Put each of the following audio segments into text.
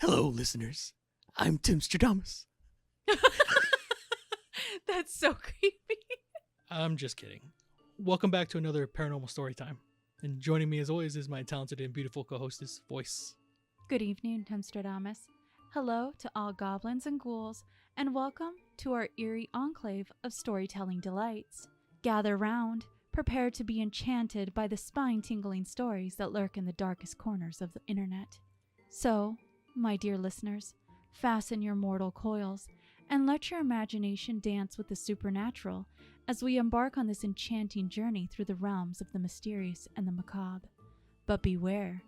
Hello, listeners. I'm Timstradamus. That's so creepy. I'm just kidding. Welcome back to another Paranormal Storytime. And joining me as always is my talented and beautiful co-hostess, Voyse. Good evening, Timstradamus. Hello to all goblins and ghouls, and welcome to our eerie enclave of storytelling delights. Gather round, prepare to be enchanted by the spine-tingling stories that lurk in the darkest corners of the internet. So, my dear listeners, fasten your mortal coils and let your imagination dance with the supernatural as we embark on this enchanting journey through the realms of the mysterious and the macabre. But beware,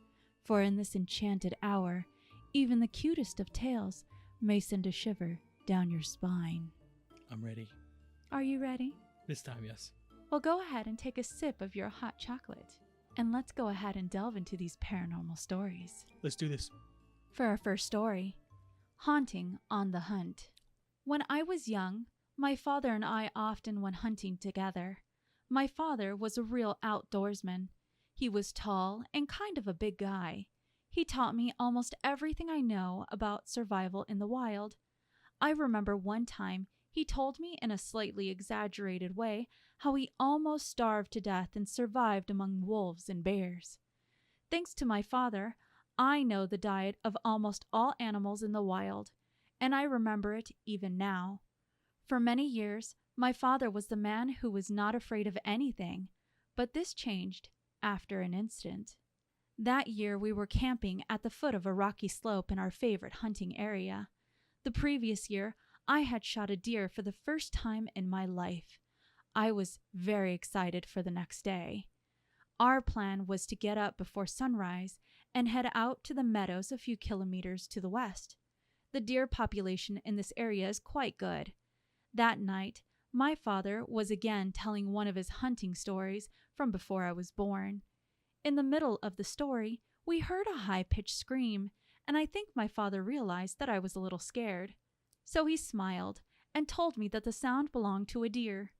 for in this enchanted hour, even the cutest of tales may send a shiver down your spine. I'm ready. Are you ready? This time, yes. Well, go ahead and take a sip of your hot chocolate, and let's go ahead and delve into these paranormal stories. Let's do this. For our first story, Haunting on the Hunt. When I was young, my father and I often went hunting together. My father was a real outdoorsman. He was tall and kind of a big guy. He taught me almost everything I know about survival in the wild. I remember one time he told me in a slightly exaggerated way how he almost starved to death and survived among wolves and bears. Thanks to my father, I know the diet of almost all animals in the wild, and I remember it even now. For many years, my father was the man who was not afraid of anything, but this changed after an incident. That year, we were camping at the foot of a rocky slope in our favorite hunting area. The previous year, I had shot a deer for the first time in my life. I was very excited for the next day. Our plan was to get up before sunrise and head out to the meadows a few kilometers to the west. The deer population in this area is quite good. That night, my father was again telling one of his hunting stories from before I was born. In the middle of the story, we heard a high-pitched scream, and I think my father realized that I was a little scared. So he smiled and told me that the sound belonged to a deer.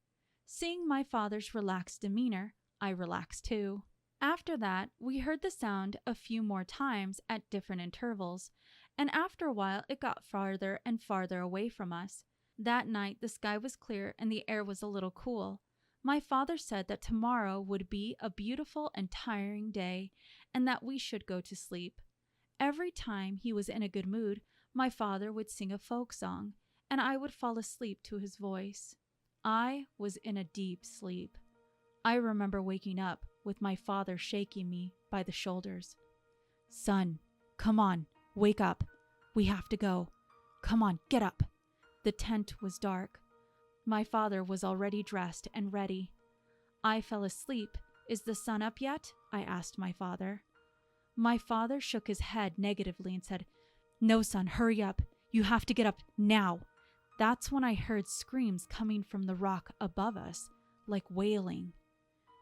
Seeing my father's relaxed demeanor, I relaxed too. After that, we heard the sound a few more times at different intervals, and after a while it got farther and farther away from us. That night the sky was clear and the air was a little cool. My father said that tomorrow would be a beautiful and tiring day, and that we should go to sleep. Every time he was in a good mood, my father would sing a folk song, and I would fall asleep to his voice. I was in a deep sleep. I remember waking up with my father shaking me by the shoulders. "Son, come on, wake up. We have to go. Come on, get up." The tent was dark. My father was already dressed and ready. I fell asleep. "Is the sun up yet?" I asked my father. My father shook his head negatively and said, "No, son, hurry up. You have to get up now." That's when I heard screams coming from the rock above us, like wailing.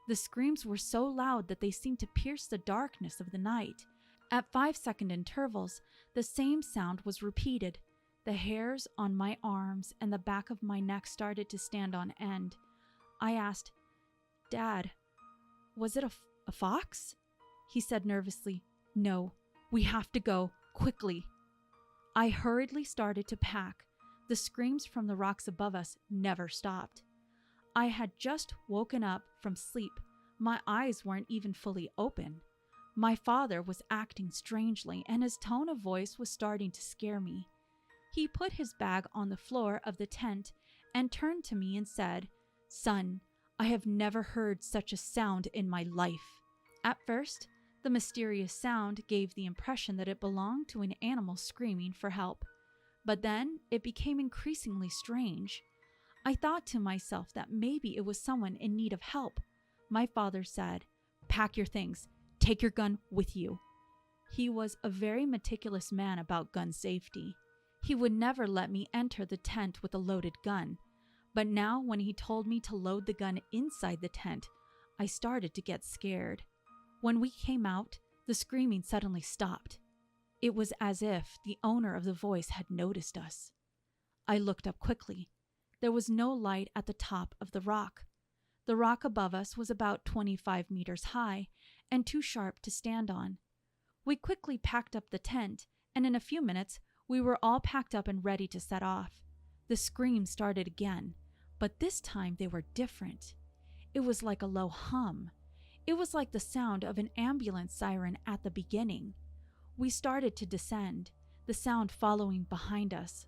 The screams were so loud that they seemed to pierce the darkness of the night. At 5-second intervals, the same sound was repeated. The hairs on my arms and the back of my neck started to stand on end. I asked, "Dad, was it a fox?" He said nervously, "No, we have to go, quickly." I hurriedly started to pack. The screams from the rocks above us never stopped. I had just woken up from sleep. My eyes weren't even fully open. My father was acting strangely, and his tone of voice was starting to scare me. He put his bag on the floor of the tent and turned to me and said, "Son, I have never heard such a sound in my life." At first, the mysterious sound gave the impression that it belonged to an animal screaming for help. But then it became increasingly strange. I thought to myself that maybe it was someone in need of help. My father said, "Pack your things. Take your gun with you." He was a very meticulous man about gun safety. He would never let me enter the tent with a loaded gun. But now when he told me to load the gun inside the tent, I started to get scared. When we came out, the screaming suddenly stopped. It was as if the owner of the voice had noticed us. I looked up quickly. There was no light at the top of the rock. The rock above us was about 25 meters high and too sharp to stand on. We quickly packed up the tent and in a few minutes, we were all packed up and ready to set off. The screams started again, but this time they were different. It was like a low hum. It was like the sound of an ambulance siren at the beginning. We started to descend, the sound following behind us.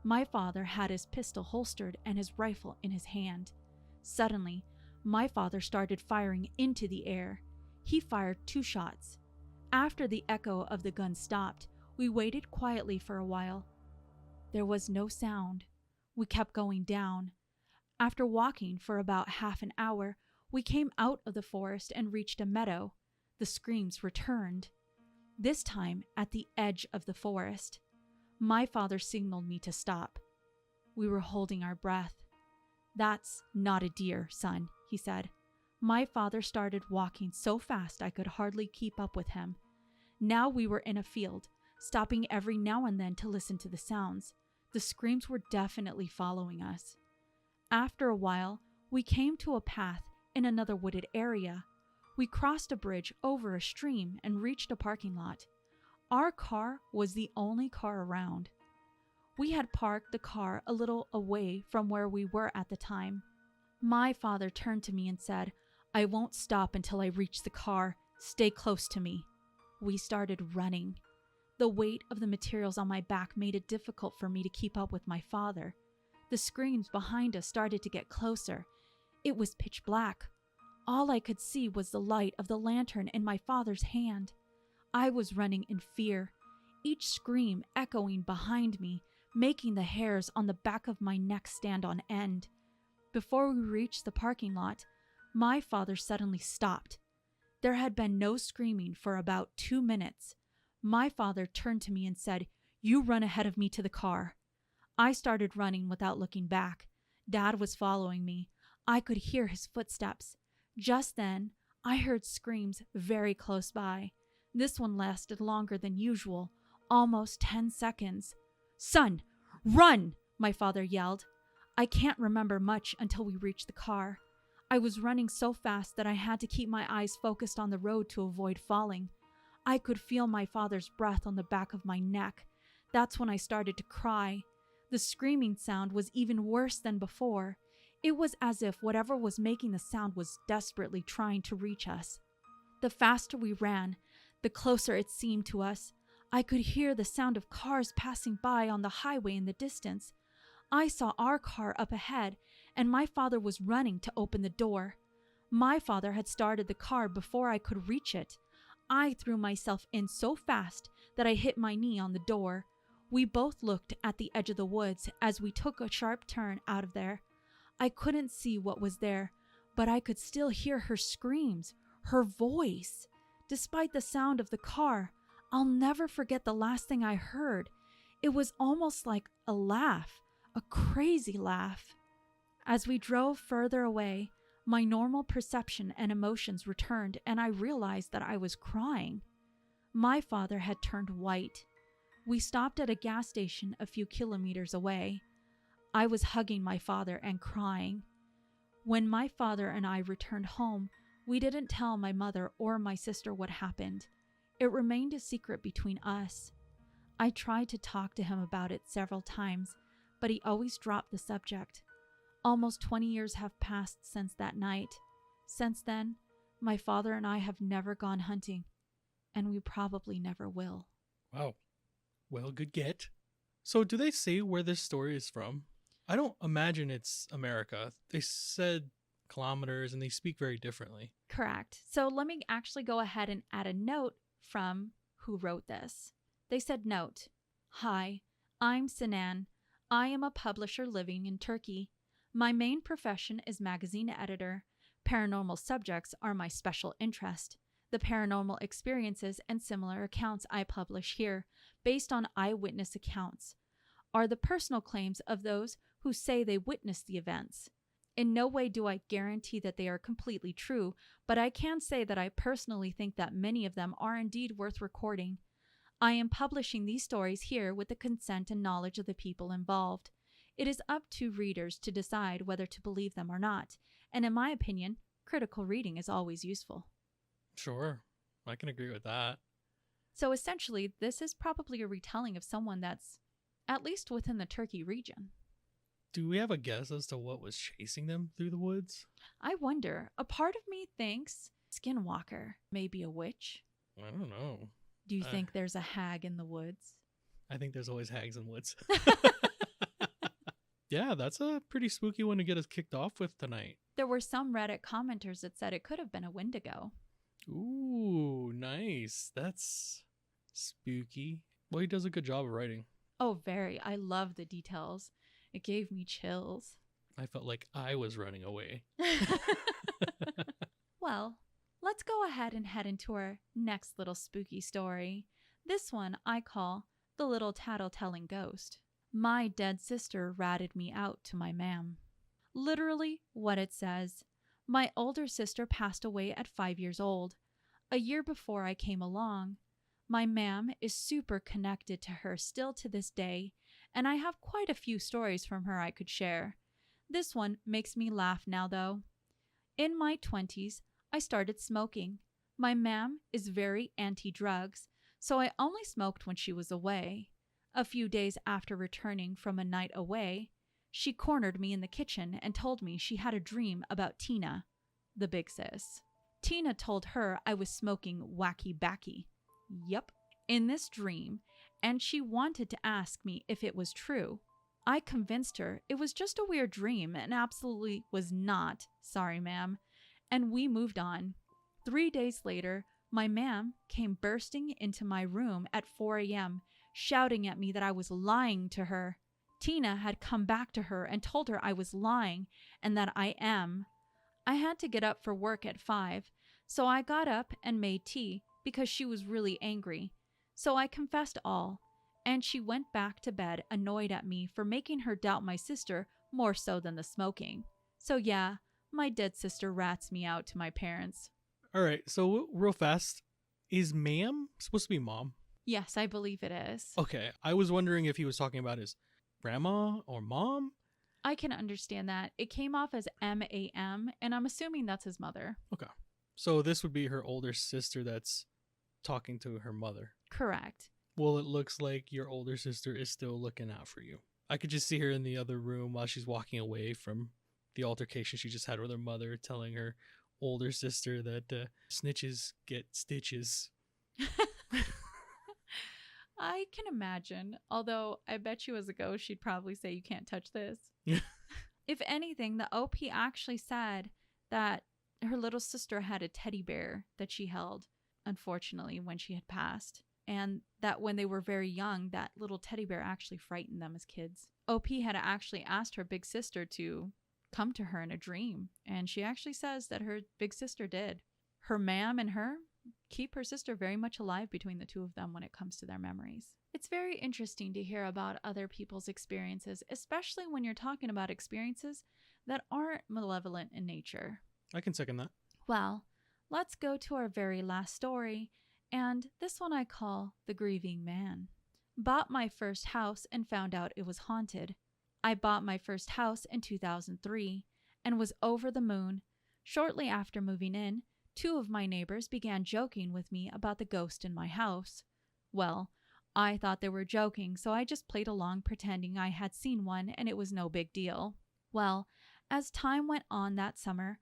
My father had his pistol holstered and his rifle in his hand. Suddenly, my father started firing into the air. He fired 2 shots. After the echo of the gun stopped, we waited quietly for a while. There was no sound. We kept going down. After walking for about half an hour, we came out of the forest and reached a meadow. The screams returned. This time at the edge of the forest. My father signaled me to stop. We were holding our breath. "That's not a deer, son," he said. My father started walking so fast I could hardly keep up with him. Now we were in a field, stopping every now and then to listen to the sounds. The screams were definitely following us. After a while, we came to a path in another wooded area. We crossed a bridge over a stream and reached a parking lot. Our car was the only car around. We had parked the car a little away from where we were at the time. My father turned to me and said, "I won't stop until I reach the car. Stay close to me." We started running. The weight of the materials on my back made it difficult for me to keep up with my father. The screams behind us started to get closer. It was pitch black. All I could see was the light of the lantern in my father's hand. I was running in fear, each scream echoing behind me, making the hairs on the back of my neck stand on end. Before we reached the parking lot, my father suddenly stopped. There had been no screaming for about 2 minutes. My father turned to me and said, "You run ahead of me to the car." I started running without looking back. Dad was following me. I could hear his footsteps. Just then, I heard screams very close by. This one lasted longer than usual, almost 10 seconds. "Son, run!" my father yelled. I can't remember much until we reached the car. I was running so fast that I had to keep my eyes focused on the road to avoid falling. I could feel my father's breath on the back of my neck. That's when I started to cry. The screaming sound was even worse than before. It was as if whatever was making the sound was desperately trying to reach us. The faster we ran, the closer it seemed to us. I could hear the sound of cars passing by on the highway in the distance. I saw our car up ahead, and my father was running to open the door. My father had started the car before I could reach it. I threw myself in so fast that I hit my knee on the door. We both looked at the edge of the woods as we took a sharp turn out of there. I couldn't see what was there, but I could still hear her screams, her voice. Despite the sound of the car, I'll never forget the last thing I heard. It was almost like a laugh, a crazy laugh. As we drove further away, my normal perception and emotions returned, and I realized that I was crying. My father had turned white. We stopped at a gas station a few kilometers away. I was hugging my father and crying. When my father and I returned home, we didn't tell my mother or my sister what happened. It remained a secret between us. I tried to talk to him about it several times, but he always dropped the subject. Almost 20 years have passed since that night. Since then, my father and I have never gone hunting, and we probably never will. Wow. Well, good get. So do they say where this story is from? I don't imagine it's America. They said kilometers and they speak very differently. Correct. So let me actually go ahead and add a note from who wrote this. They said, note, "Hi, I'm Sinan. I am a publisher living in Turkey. My main profession is magazine editor. Paranormal subjects are my special interest. The paranormal experiences and similar accounts I publish here, based on eyewitness accounts, are the personal claims of those who say they witnessed the events. In no way do I guarantee that they are completely true, but I can say that I personally think that many of them are indeed worth recording. I am publishing these stories here with the consent and knowledge of the people involved. It is up to readers to decide whether to believe them or not, and in my opinion, critical reading is always useful." Sure. I can agree with that. So essentially, this is probably a retelling of someone that's at least within the Turkey region. Do we have a guess as to what was chasing them through the woods? I wonder, a part of me thinks Skinwalker may be a witch. I don't know. Do you think there's a hag in the woods? I think there's always hags in woods. Yeah, that's a pretty spooky one to get us kicked off with tonight. There were some Reddit commenters that said it could have been a Wendigo. Ooh, nice. That's spooky. Well, he does a good job of writing. Oh, very. I love the details. It gave me chills. I felt like I was running away. Well, let's go ahead and head into our next little spooky story. This one I call The Little Tattle-Telling Ghost. My dead sister ratted me out to my ma'am. Literally what it says. My older sister passed away at 5 years old, a year before I came along. My ma'am is super connected to her still to this day, and I have quite a few stories from her I could share. This one makes me laugh now, though. In my 20s, I started smoking. My ma'am is very anti-drugs, so I only smoked when she was away. A few days after returning from a night away, she cornered me in the kitchen and told me she had a dream about Tina, the big sis. Tina told her I was smoking wacky backy. Yup, in this dream, and she wanted to ask me if it was true. I convinced her it was just a weird dream and absolutely was not, sorry ma'am, and we moved on. 3 days later, my ma'am came bursting into my room at 4 a.m., shouting at me that I was lying to her. Tina had come back to her and told her I was lying and that I am. I had to get up for work at 5, so I got up and made tea because she was really angry. So I confessed all, and she went back to bed annoyed at me for making her doubt my sister more so than the smoking. So yeah, my dead sister rats me out to my parents. All right, so real fast, is ma'am supposed to be mom? Yes, I believe it is. Okay, I was wondering if he was talking about his grandma or mom. I can understand that. It came off as M-A-M, and I'm assuming that's his mother. Okay, so this would be her older sister that's talking to her mother. Correct. Well, it looks like your older sister is still looking out for you. I could just see her in the other room while she's walking away from the altercation she just had with her mother, telling her older sister that snitches get stitches. I can imagine, although I bet you as a ghost she'd probably say you can't touch this. If anything, the OP actually said that her little sister had a teddy bear that she held, unfortunately, when she had passed. And that when they were very young, that little teddy bear actually frightened them as kids. OP had actually asked her big sister to come to her in a dream, and she actually says that her big sister did. Her ma'am and her keep her sister very much alive between the two of them when it comes to their memories. It's very interesting to hear about other people's experiences, especially when you're talking about experiences that aren't malevolent in nature. I can second that. Well, let's go to our very last story, and this one I call The Grieving Man. Bought my first house and found out it was haunted. I bought my first house in 2003 and was over the moon. Shortly after moving in, 2 of my neighbors began joking with me about the ghost in my house. Well, I thought they were joking, so I just played along pretending I had seen one and it was no big deal. Well, as time went on that summer,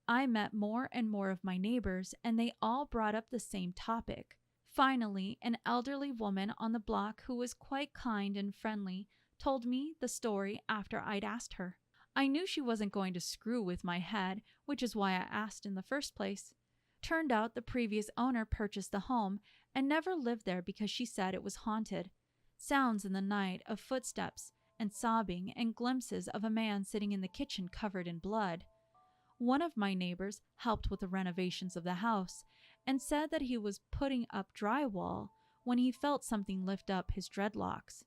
I met more and more of my neighbors, and they all brought up the same topic. Finally, an elderly woman on the block who was quite kind and friendly told me the story after I'd asked her. I knew she wasn't going to screw with my head, which is why I asked in the first place. Turned out the previous owner purchased the home and never lived there because she said it was haunted. Sounds in the night of footsteps and sobbing and glimpses of a man sitting in the kitchen covered in blood. One of my neighbors helped with the renovations of the house and said that he was putting up drywall when he felt something lift up his dreadlocks.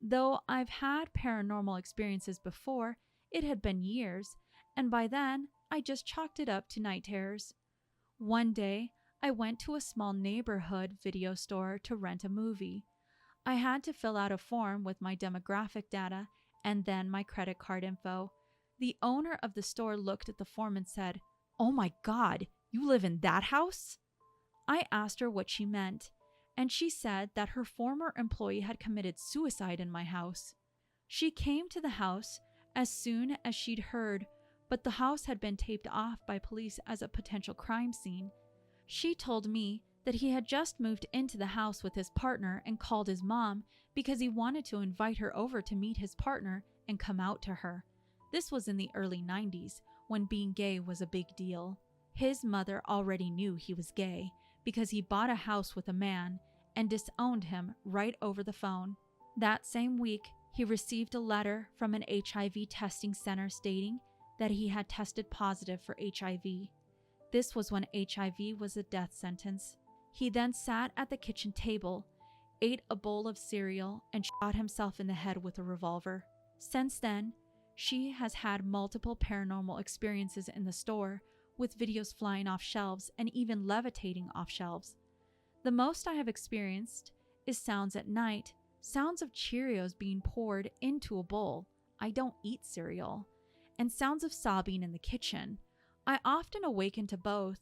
Though I've had paranormal experiences before, it had been years, and by then I just chalked it up to night terrors. One day, I went to a small neighborhood video store to rent a movie. I had to fill out a form with my demographic data and then my credit card info. The owner of the store looked at the form and said, "Oh my God, you live in that house?" I asked her what she meant, and she said that her former employee had committed suicide in my house. She came to the house as soon as she'd heard, but the house had been taped off by police as a potential crime scene. She told me that he had just moved into the house with his partner and called his mom because he wanted to invite her over to meet his partner and come out to her. This was in the early 90s, when being gay was a big deal. His mother already knew he was gay because he bought a house with a man and disowned him right over the phone. That same week, he received a letter from an HIV testing center stating that he had tested positive for HIV. This was when HIV was a death sentence. He then sat at the kitchen table, ate a bowl of cereal, and shot himself in the head with a revolver. Since then, she has had multiple paranormal experiences in the store, with videos flying off shelves and even levitating off shelves. The most I have experienced is sounds at night, sounds of Cheerios being poured into a bowl. I don't eat cereal. And sounds of sobbing in the kitchen. I often awaken to both.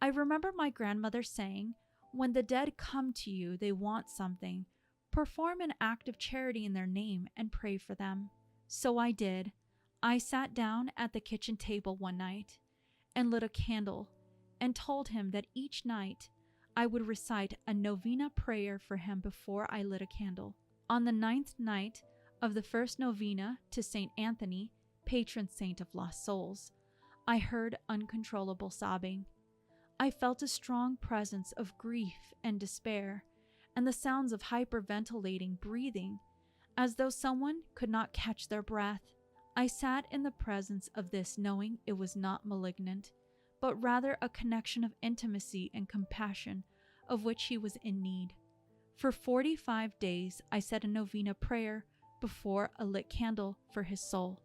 I remember my grandmother saying, "When the dead come to you, they want something. Perform an act of charity in their name and pray for them." So I did. I sat down at the kitchen table one night and lit a candle and told him that each night I would recite a novena prayer for him before I lit a candle. On the 9th night of the first novena to St. Anthony, patron saint of lost souls, I heard uncontrollable sobbing. I felt a strong presence of grief and despair, and the sounds of hyperventilating breathing, as though someone could not catch their breath. I sat in the presence of this knowing it was not malignant, but rather a connection of intimacy and compassion of which he was in need. For 45 days I said a novena prayer before a lit candle for his soul,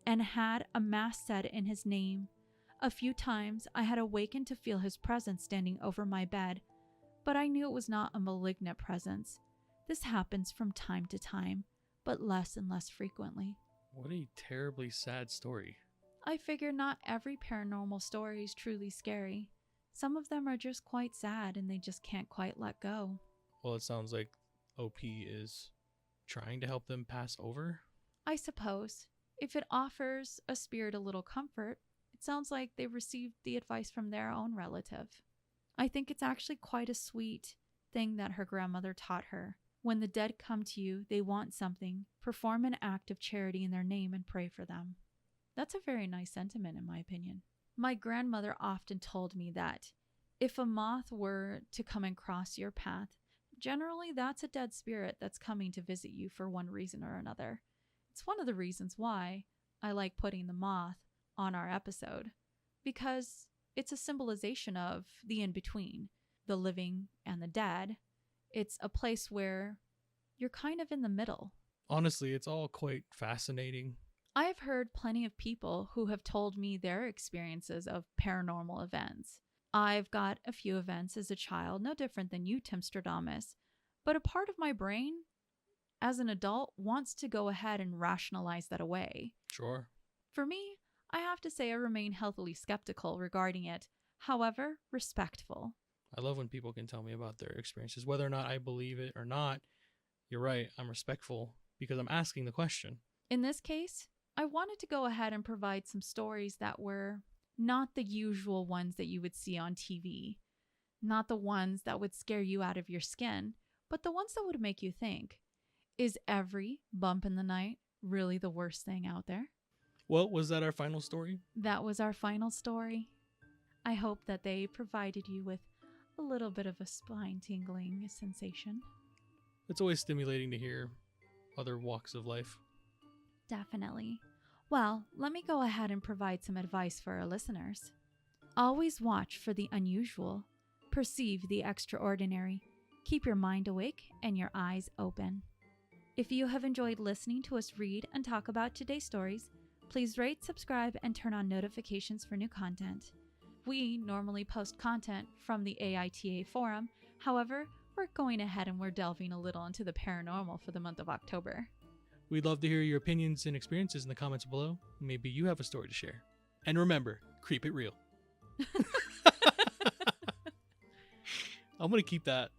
and had a mass said in his name. A few times I had awakened to feel his presence standing over my bed, but I knew it was not a malignant presence. This happens from time to time, but less and less frequently. What a terribly sad story. I figure not every paranormal story is truly scary. Some of them are just quite sad and they just can't quite let go. Well, it sounds like OP is trying to help them pass over. I suppose. If it offers a spirit a little comfort, it sounds like they received the advice from their own relative. I think it's actually quite a sweet thing that her grandmother taught her. When the dead come to you, they want something. Perform an act of charity in their name and pray for them. That's a very nice sentiment, in my opinion. My grandmother often told me that if a moth were to come and cross your path, generally that's a dead spirit that's coming to visit you for one reason or another. It's one of the reasons why I like putting the moth on our episode, because it's a symbolization of the in-between, the living and the dead. It's a place where you're kind of in the middle. Honestly, it's all quite fascinating. I've heard plenty of people who have told me their experiences of paranormal events. I've got a few events as a child, no different than you, Timstradamus, but a part of my brain, as an adult, wants to go ahead and rationalize that away. Sure. For me, I have to say I remain healthily skeptical regarding it, however, respectful. I love when people can tell me about their experiences. Whether or not I believe it or not, you're right, I'm respectful because I'm asking the question. In this case, I wanted to go ahead and provide some stories that were not the usual ones that you would see on TV, not the ones that would scare you out of your skin, but the ones that would make you think, is every bump in the night really the worst thing out there? Well, was that our final story? That was our final story. I hope that they provided you with a little bit of a spine-tingling sensation. It's always stimulating to hear other walks of life. Definitely. Well, let me go ahead and provide some advice for our listeners. Always watch for the unusual. Perceive the extraordinary. Keep your mind awake and your eyes open. If you have enjoyed listening to us read and talk about today's stories, please rate, subscribe, and turn on notifications for new content. We normally post content from the AITA forum. However, we're going ahead and we're delving a little into the paranormal for the month of October. We'd love to hear your opinions and experiences in the comments below. Maybe you have a story to share. And remember, creep it real. I'm going to keep that